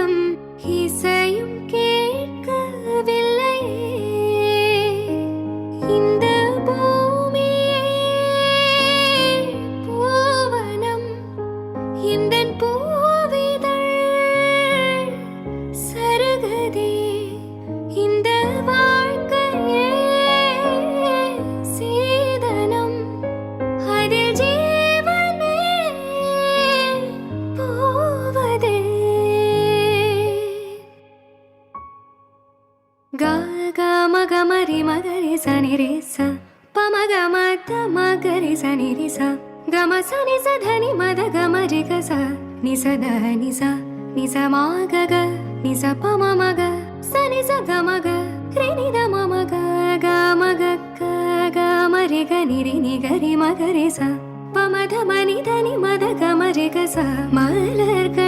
பூவனம் இசையும் கேட்கவில்லையே. இந்த பூமியே பூவனம், இந்தன் பூவிதழ் சருகதே. இந்த வாழ்க்கையே சீதனம், அதில் ஜீவனே போவதே. க க மக மரி மகரி சனி ரே ச பமக மத மகரி சனி ரி ச கம சனி ச தனி மத கம ரி க ச நி ச த நி ச நி ச மா க க நி ச ப ம ம க ச நி ச க ம க ரி நி த ம ம க க ம க க க ம ரி க நி ரி நி க ரி ம க ரி ச ப ம த ம நி த நி ம த க ம ரி க ச மலர்கள்